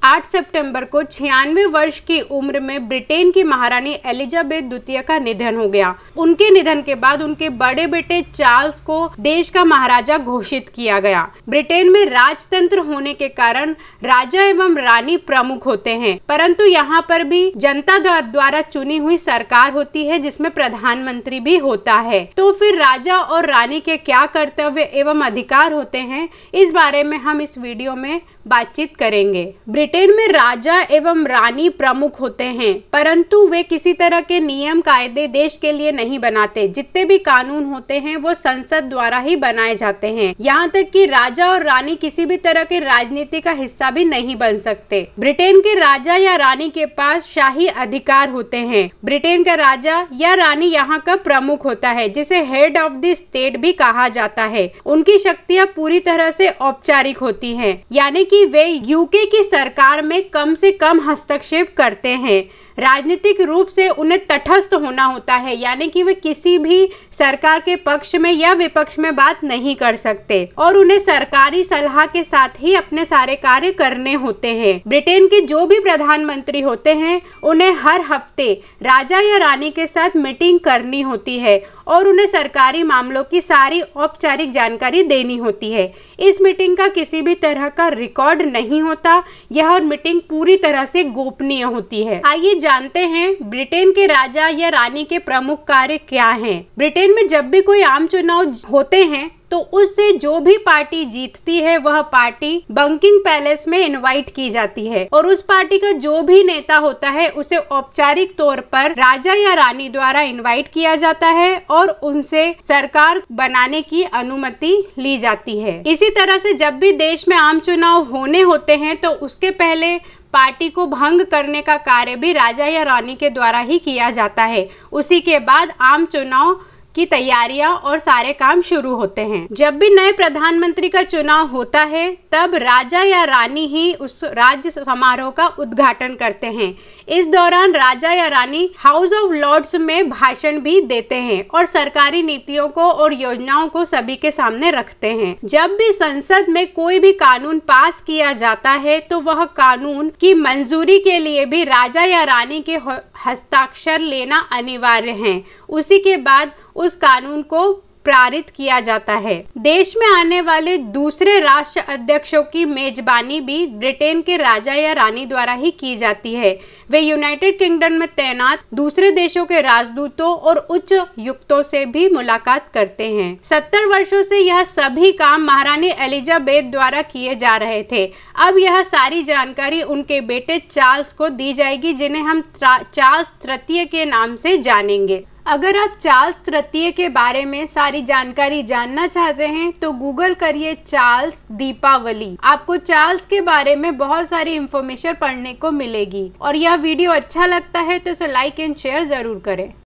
8 सितंबर को 96 वर्ष की उम्र में ब्रिटेन की महारानी एलिजाबेथ द्वितीय का निधन हो गया। उनके निधन के बाद उनके बड़े बेटे चार्ल्स को देश का महाराजा घोषित किया गया। ब्रिटेन में राजतंत्र होने के कारण राजा एवं रानी प्रमुख होते हैं, परंतु यहाँ पर भी जनता द्वारा चुनी हुई सरकार होती है जिसमें प्रधानमंत्री भी होता है। तो फिर राजा और रानी के क्या कर्तव्य एवं अधिकार होते हैं, इस बारे में हम इस वीडियो में बातचीत करेंगे। ब्रिटेन में राजा एवं रानी प्रमुख होते हैं, परंतु वे किसी तरह के नियम कायदे देश के लिए नहीं बनाते। जितने भी कानून होते हैं वो संसद द्वारा ही बनाए जाते हैं। यहाँ तक कि राजा और रानी किसी भी तरह के राजनीति का हिस्सा भी नहीं बन सकते। ब्रिटेन के राजा या रानी के पास शाही अधिकार होते हैं। ब्रिटेन का राजा या रानी यहाँ का प्रमुख होता है, जिसे हेड ऑफ द स्टेट भी कहा जाता है। उनकी शक्तियाँ पूरी तरह से औपचारिक होती हैं, यानी कि वे यूके की सरकार में कम से कम हस्तक्षेप करते हैं। राजनीतिक रूप से उन्हें तटस्थ होना होता है, यानी कि वे किसी भी सरकार के पक्ष में या विपक्ष में बात नहीं कर सकते और उन्हें सरकारी सलाह के साथ ही अपने सारे कार्य करने होते हैं। ब्रिटेन के जो भी प्रधानमंत्री होते हैं उन्हें हर हफ्ते राजा या रानी के साथ मीटिंग करनी होती है और उन्हें सरकारी मामलों की सारी औपचारिक जानकारी देनी होती है। इस मीटिंग का किसी भी तरह का रिकॉर्ड नहीं होता। यह मीटिंग पूरी तरह से गोपनीय होती है। आइए जानते हैं ब्रिटेन के राजा या रानी के प्रमुख कार्य क्या हैं। ब्रिटेन में जब भी कोई आम चुनाव होते हैं तो उससे जो भी पार्टी जीतती है वह पार्टी बकिंघम पैलेस में इनवाइट की जाती है और उस पार्टी का जो भी नेता होता है उसे औपचारिक तौर पर राजा या रानी द्वारा इनवाइट किया जाता है और उनसे सरकार बनाने की अनुमति ली जाती है। इसी तरह से जब भी देश में आम चुनाव होने होते हैं तो उसके पहले पार्टी को भंग करने का कार्य भी राजा या रानी के द्वारा ही किया जाता है। उसी के बाद आम चुनाव की तैयारियां और सारे काम शुरू होते हैं। जब भी नए प्रधानमंत्री का चुनाव होता है तब राजा या रानी ही उस राज्य समारोह का उद्घाटन करते हैं। इस दौरान राजा या रानी हाउस ऑफ लॉर्ड्स में भाषण भी देते हैं और सरकारी नीतियों को और योजनाओं को सभी के सामने रखते हैं। जब भी संसद में कोई भी कानून पास किया जाता है तो वह कानून की मंजूरी के लिए भी राजा या रानी के हस्ताक्षर लेना अनिवार्य है। उसी के बाद उस कानून को पारित किया जाता है। देश में आने वाले दूसरे राष्ट्र अध्यक्षों की मेजबानी भी ब्रिटेन के राजा या रानी द्वारा ही की जाती है। वे यूनाइटेड किंगडम में तैनात दूसरे देशों के राजदूतों और उच्च युक्तों से भी मुलाकात करते हैं। 70 वर्षों से यह सभी काम महारानी एलिजाबेथ द्वारा किए जा रहे थे। अब यह सारी जानकारी उनके बेटे चार्ल्स को दी जाएगी, जिन्हें हम चार्ल्स तृतीय के नाम से जानेंगे। अगर आप चार्ल्स तृतीय के बारे में सारी जानकारी जानना चाहते हैं तो गूगल करिए चार्ल्स दीपावली। आपको चार्ल्स के बारे में बहुत सारी इंफॉर्मेशन पढ़ने को मिलेगी और यह वीडियो अच्छा लगता है तो इसे लाइक एंड शेयर जरूर करें।